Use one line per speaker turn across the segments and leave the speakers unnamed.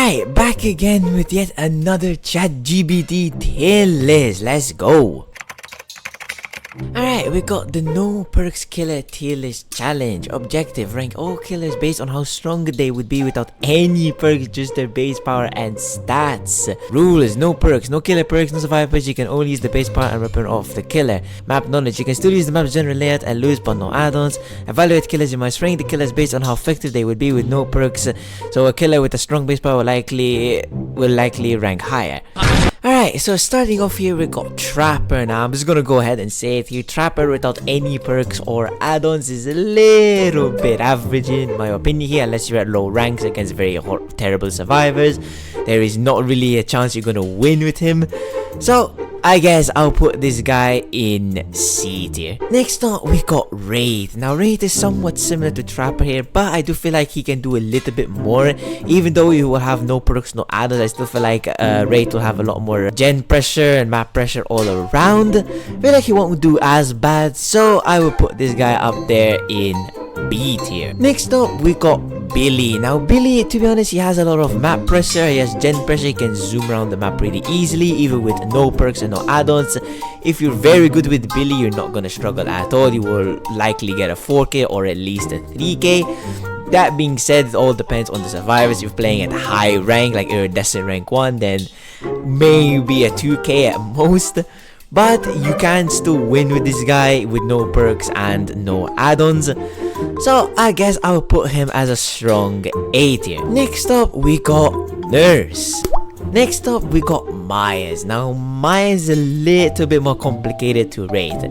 Alright, back again with yet another ChatGPT tier list. Let's go. Alright, we got the no perks killer tier list challenge. Objective: rank all killers based on how strong they would be without any perks, just their base power and stats. Rules: no perks, no killer perks, no survivors. You can only use the base power and weapon of the killer. Map knowledge: you can still use the map's general layout and loose, but no add-ons. Evaluate killers: you must rank the killers based on how effective they would be with no perks. So a killer with a strong base power will likely rank higher. Alright, so starting off here, we got Trapper. Now I'm just gonna go ahead and say it here. Trapper without any perks or add-ons is a little bit average in my opinion here, unless you're at low ranks against very terrible survivors. There is not really a chance you're gonna win with him. So I guess I'll put this guy in C tier. Next up, we got Wraith. Now Wraith is somewhat similar to Trapper here, but I do feel like he can do a little bit more. Even though you will have no perks, no add-ons, I still feel like Wraith will have a lot more gen pressure and map pressure all around. I feel like he won't do as bad, so I will put this guy up there in B tier. Next up, we got Billy. Now Billy, to be honest, he has a lot of map pressure, he has gen pressure, he can zoom around the map pretty easily even with no perks and no add-ons. If you're very good with Billy, you're not gonna struggle at all. You will likely get a 4k or at least a 3k. That being said, it all depends on the survivors. If you're playing at high rank like iridescent rank 1, then maybe a 2k at most. But you can still win with this guy with no perks and no add-ons. So I guess I'll put him as a strong A tier. Next up, we got Nurse. Next up, we got Myers. Now Myers is a little bit more complicated to rate.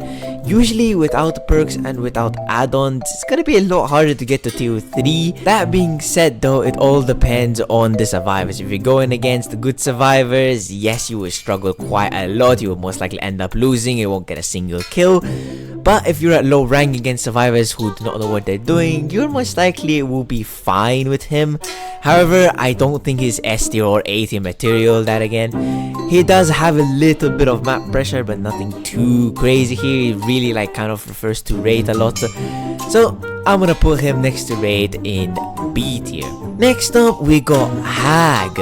Usually without perks and without add-ons, it's gonna be a lot harder to get to tier 3. That being said though, it all depends on the survivors. If you're going against the good survivors, yes, you will struggle quite a lot. You will most likely end up losing, you won't get a single kill. But if you're at low rank against survivors who do not know what they're doing, you're most likely will be fine with him. However, I don't think he's S tier or A tier material. That again, he does have a little bit of map pressure, but nothing too crazy here. He really like kind of refers to Raid a lot. So I'm gonna put him next to Raid in B tier. Next up, we got Hag.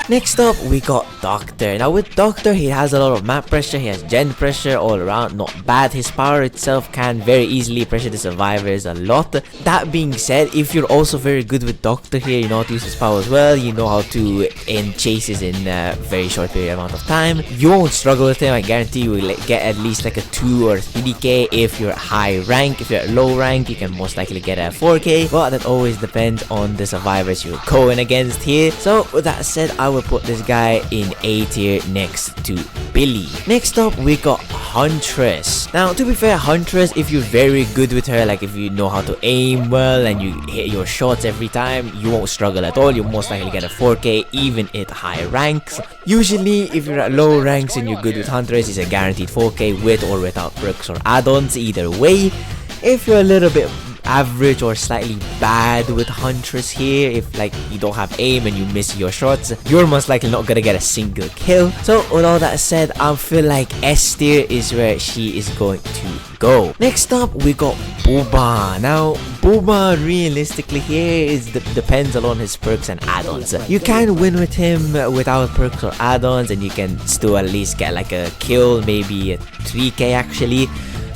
Next up, we got Doctor. Now with Doctor, he has a lot of map pressure, he has gen pressure all around, not bad. His power itself can very easily pressure the survivors a lot. That being said, if you're also very good with Doctor here, you know how to use his power as well, you know how to end chases in a very short period amount of time, you won't struggle with him. I guarantee you will get at least like a 2 or 3k if you're high rank. If you're at low rank, you can most likely get a 4k, but that always depends on the survivors you're going against here. So with that said, I will put this guy in A tier next to Billy. Next up, we got Huntress. Now to be fair, Huntress, if you're very good with her, like if you know how to aim well and you hit your shots every time, you won't struggle at all. You'll most likely get a 4k even at high ranks. Usually if you're at low ranks and you're good with Huntress, it's a guaranteed 4k with or without perks or add-ons. Either way, if you're a little bit average or slightly bad with Huntress here, if like you don't have aim and you miss your shots, you're most likely not gonna get a single kill. So with all that said, I feel like S tier is where she is going to go. Next up, we got Booba. Now Booba, realistically here, depends a lot on his perks and add-ons. You can win with him without perks or add-ons and you can still at least get like a kill, maybe a 3k actually.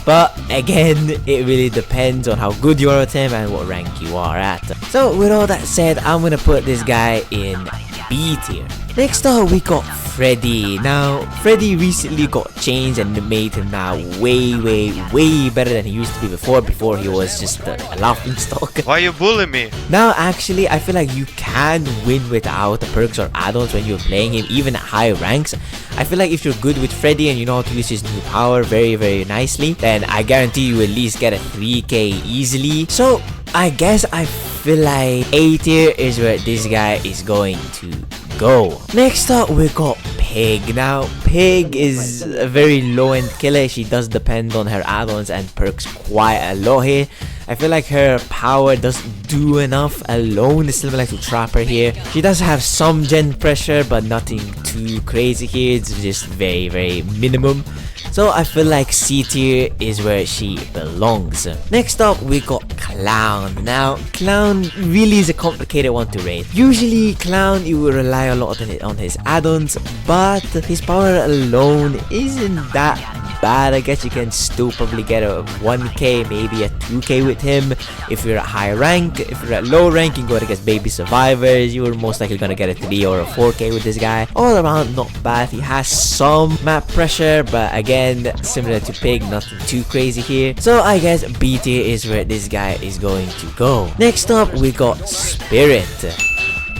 But again, it really depends on how good you are with him and what rank you are at. So with all that said, I'm gonna put this guy in B tier. Next up, we got Freddy. Now, Freddy recently got changed and made him now way better than he used to be before he was just a laughing stock.
Why you bully me?
Now, actually, I feel like you can win without the perks or add-ons when you're playing him, even at high ranks. I feel like if you're good with Freddy and you know how to use his new power very nicely, then I guarantee you at least get a 3k easily. So, I guess I feel like A tier is where this guy is going to go. Next up, we got Pig. Now Pig is a very low-end killer. She does depend on her add-ons and perks quite a lot here. I feel like her power doesn't do enough alone. It's similar to Trapper here. She does have some gen pressure, but nothing too crazy here. It's just very minimum. So I feel like C tier is where she belongs. Next up, we got Clown. Now, Clown really is a complicated one to rate. Usually, Clown, you will rely a lot on his add-ons, but his power alone isn't that bad. I guess you can still probably get a 1k, maybe a 2k with him. If you're at high rank, if you're at low rank, you can go against baby survivors. You're most likely gonna get a 3 or a 4k with this guy. All around, not bad. He has some map pressure, but again, similar to Pig, nothing too crazy here. So I guess B tier is where this guy is going to go. Next up, we got Spirit.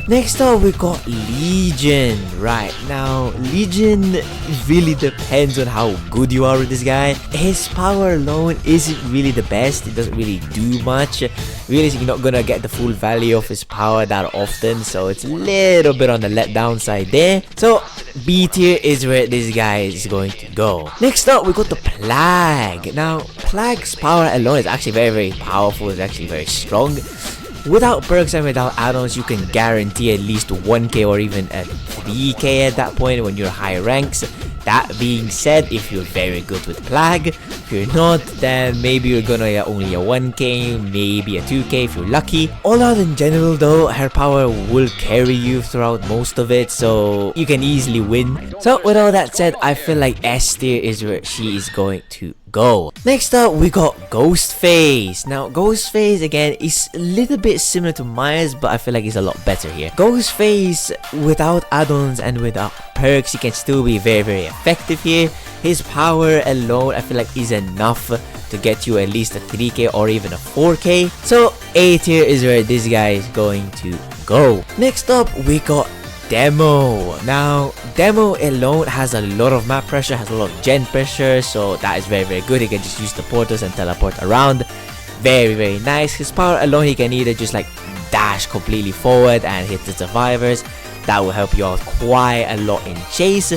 Next up, we got Legion. Right, now, Legion really depends on how good you are with this guy. His power alone isn't really the best. It doesn't really do much. Really, you're not gonna get the full value of his power that often, so it's a little bit on the letdown side there. So, B tier is where this guy is going to go. Next up, we got the Plague. Now, Plague's power alone is actually very, very powerful. It's actually very strong. Without perks and without add-ons, you can guarantee at least 1k or even a 3k at that point when you're high ranks. That being said, if you're very good with Plague, if you're not, then maybe you're gonna get only a 1k, maybe a 2k if you're lucky. All out in general though, her power will carry you throughout most of it, so you can easily win. So with all that said, I feel like S tier is where she is going to go. Next up, we got Ghostface. Now, Ghostface again is a little bit similar to Myers, but I feel like he's a lot better here. Ghostface, without add-ons and without perks, he can still be very, very effective here. His power alone, I feel like, is enough to get you at least a 3k or even a 4k. So, A tier is where this guy is going to go. Next up, we got Demo. Now, Demo alone has a lot of map pressure, has a lot of gen pressure, so that is very, very good. He can just use the portals and teleport around. Very, very nice. His power alone, he can either just like dash completely forward and hit the survivors. That will help you out quite a lot in chase.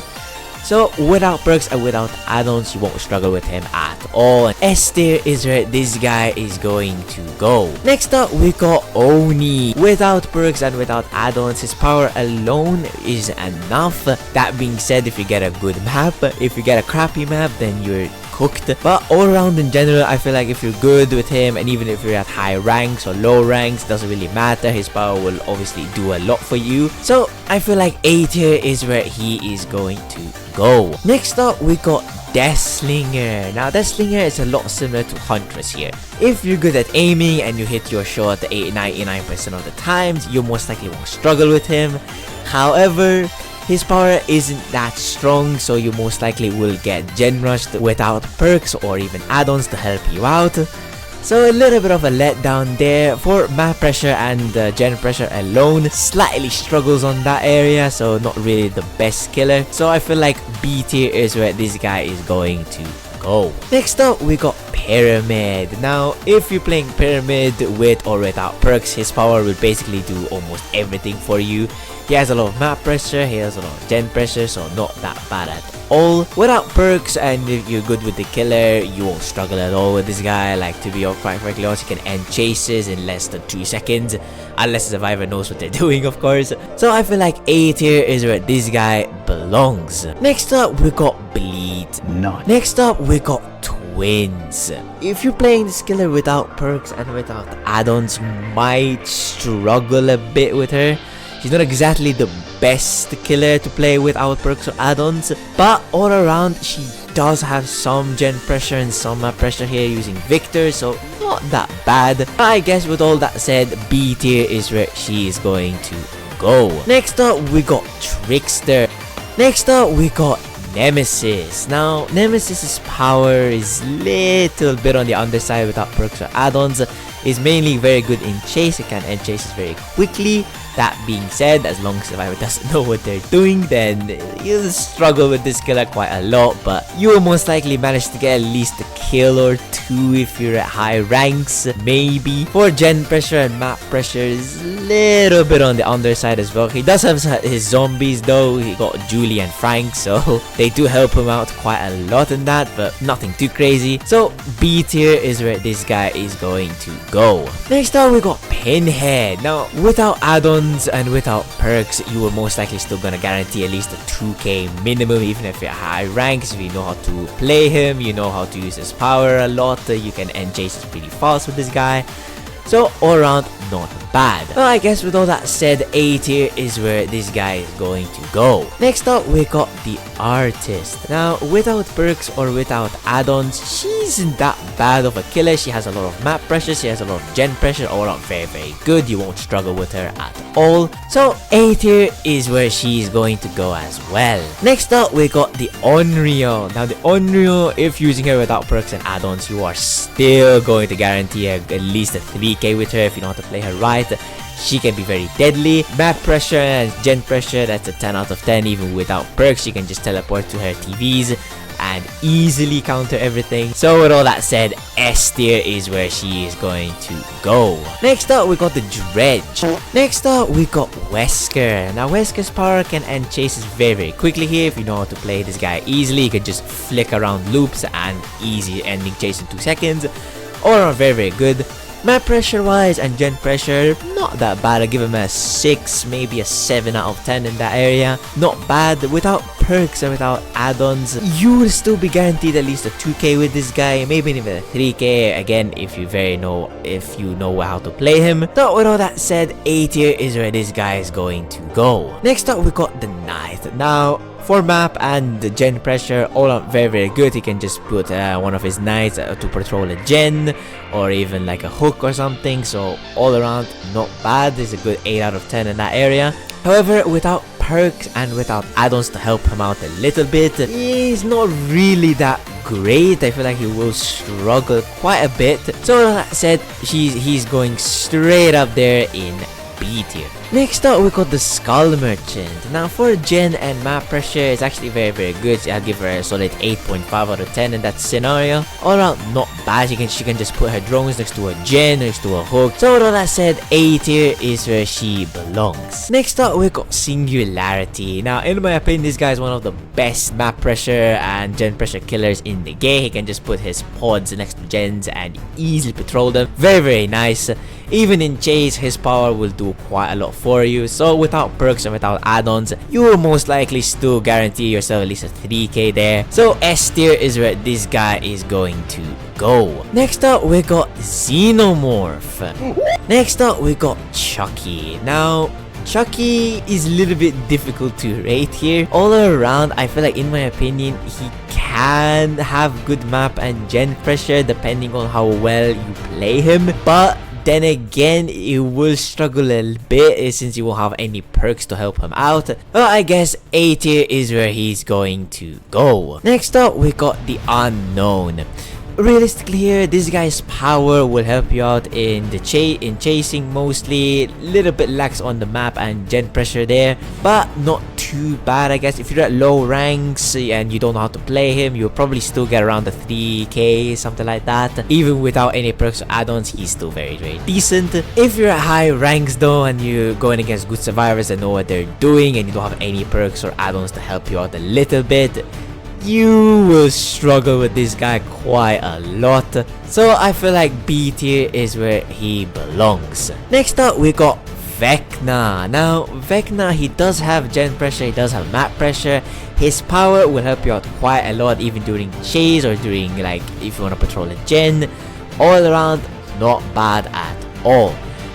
So without perks and without add-ons, you won't struggle with him at all. S tier is where this guy is going to go. Next up, we got Oni. Without perks and without add-ons, his power alone is enough. That being said, if you get a good map, if you get a crappy map, then you're cooked. But all around in general, I feel like if you're good with him, and even if you're at high ranks or low ranks, doesn't really matter. His power will obviously do a lot for you. So I feel like A tier is where he is going to go. Next up, we got Deathslinger. Now, Deathslinger is a lot similar to Huntress here. If you're good at aiming and you hit your shot 99% of the times, you most likely won't struggle with him. However, his power isn't that strong, so you most likely will get gen rushed without perks or even add-ons to help you out. So a little bit of a letdown there for map pressure and gen pressure alone. Slightly struggles on that area, so not really the best killer. So I feel like B tier is where this guy is going to go. Next up, we got Pyramid. Now, if you're playing Pyramid with or without perks, his power will basically do almost everything for you. He has a lot of map pressure, he has a lot of gen pressure, so not that bad at all. Without perks, and if you're good with the killer, you won't struggle at all with this guy. Like, to be quite frankly honest, you can end chases in less than 2 seconds, unless the survivor knows what they're doing, of course. So I feel like A tier is where this guy belongs. Next up, we got Bleed. Next up, we got Twins. If you're playing this killer without perks and without add-ons, might struggle a bit with her. She's not exactly the best killer to play without perks or add-ons, but all around she does have some gen pressure and some map pressure here using Victor, so not that bad. I guess with all that said, B tier is where she is going to go. Next up, we got Trickster. Next up, we got Nemesis. Now, Nemesis's power is little bit on the underside without perks or add-ons. Is mainly very good in chase. It can end chases very quickly. That being said, as long as the survivor doesn't know what they're doing, then you'll struggle with this killer quite a lot, but you will most likely manage to get at least a kill or 2 if you're at high ranks, maybe. For gen pressure and map pressure is a little bit on the underside as well. He does have his zombies though. He got Julie and Frank, so they do help him out quite a lot in that, but nothing too crazy. So B tier is where this guy is going to go. Next up, we got Pinhead. Now, without add-ons and without perks, you are most likely still gonna guarantee at least a 2k minimum, even if you're high ranks. If you know how to play him, you know how to use his power a lot, you can end chases pretty fast with this guy. So all around, not bad. Well, I guess with all that said, A tier is where this guy is going to go. Next up, we got the artist. Now, without perks or without add-ons, she isn't that bad of a killer. She has a lot of map pressure, she has a lot of gen pressure, all around very good. You won't struggle with her at all. So A tier is where she is going to go as well. Next up, we got the Onryo. Now the Onryo, if using her without perks and add-ons, you are still going to guarantee at least a 3k with her if you know how to play her right. She can be very deadly. Map pressure and gen pressure, that's a 10 out of 10. Even without perks, she can just teleport to her TVs and easily counter everything. So with all that said, S tier is where she is going to go. Next up, we got the Dredge. Next up, we got Wesker. Now Wesker's power can end chases very quickly here. If you know how to play this guy easily, you can just flick around loops and easy ending chase in 2 seconds. All around very good. Map pressure wise and gen pressure, not that bad. I give him a 6, maybe a 7 out of 10 in that area. Not bad. Without perks and without add-ons, you will still be guaranteed at least a 2k with this guy, maybe even a 3k again if you know how to play him. So with all that said, A tier is where this guy is going to go. Next up, we got the Knight. Now for map and the gen pressure, all are very good. He can just put one of his knights to patrol a gen or even like a hook or something. So all around, not bad. There's a good 8 out of 10 in that area. However, without perks and without add-ons to help him out a little bit, he's not really that great. I feel like he will struggle quite a bit. So with that said, he's going straight up there in B tier. Next up, we got the Skull Merchant. Now for gen and map pressure, it's actually very good. So I'll give her a solid 8.5 out of 10 in that scenario. All around, not bad. She can just put her drones next to a gen, next to a hook. So with all that said, A tier is where she belongs. Next up, we got Singularity. Now in my opinion, this guy is one of the best map pressure and gen pressure killers in the game. He can just put his pods next to gens and easily patrol them. Very nice. Even in chase, his power will do quite a lot for you. So without perks and without add-ons, you will most likely still guarantee yourself at least a 3k there. So S tier is where this guy is going to go. Next up, we got Xenomorph. Next up, we got Chucky. Now Chucky is a little bit difficult to rate here. All around, I feel like in my opinion, he can have good map and gen pressure depending on how well you play him. But then again, he will struggle a bit since you won't have any perks to help him out. Well, I guess A tier is where he's going to go. Next up, we got the Unknown. Realistically here, this guy's power will help you out in the chasing mostly. Little bit lax on the map and gen pressure there, but not too bad, I guess. If you're at low ranks and you don't know how to play him, you'll probably still get around the 3k, something like that. Even without any perks or add-ons, he's still very decent. If you're at high ranks though and you're going against good survivors that know what they're doing and you don't have any perks or add-ons to help you out a little bit, you will struggle with this guy quite a lot. So I feel like B tier is where he belongs. Next up, we got Vecna. Now Vecna, he does have gen pressure, he does have map pressure. His power will help you out quite a lot even during chase or during like if you want to patrol a gen. All around, not bad at all.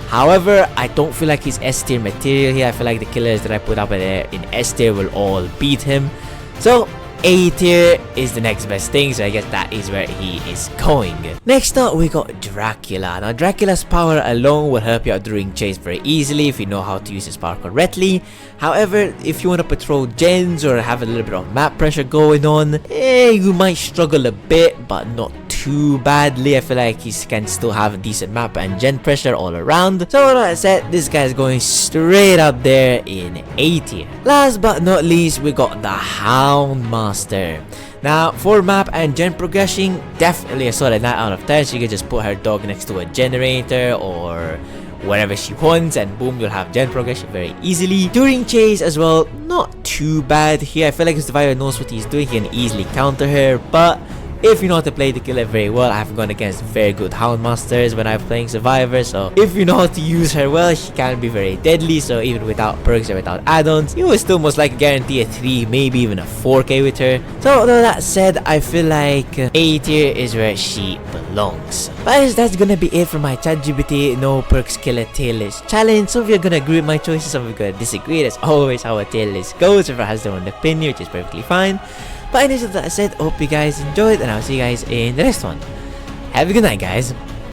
However, I don't feel like he's S tier material here. I feel like the killers that I put up there in S tier will all beat him. So A tier is the next best thing, so I guess that is where he is going. Next up, we got Dracula. Now Dracula's power alone will help you out during chase very easily if you know how to use his power correctly. However, if you want to patrol gens or have a little bit of map pressure going on, you might struggle a bit, but not too badly. I feel like he can still have a decent map and gen pressure all around. So like I said, this guy is going straight up there in A tier. Last but not least, we got the Houndmaster. Now for map and gen progression, definitely a solid 9 out of 10. She can just put her dog next to a generator or wherever she wants and boom, you'll have gen progression very easily. During chase as well, not too bad here. I feel like if the survivor knows what he's doing, he can easily counter her, but if you know how to play the killer very well. I've gone against very good Hound Masters when I'm playing Survivor, so if you know how to use her well, she can be very deadly. So even without perks or without add-ons, you will still most likely guarantee a 3, maybe even a 4k with her. So with that said, I feel like A tier is where she belongs. But anyways, that's gonna be it for my ChatGPT no perks killer tier list challenge. Some of you are gonna agree with my choices, some of you are gonna disagree. That's always how a tier list goes. Everyone has their own opinion, which is perfectly fine. But anyways, with that said, hope you guys enjoyed, and I'll see you guys in the next one. Have a good night, guys.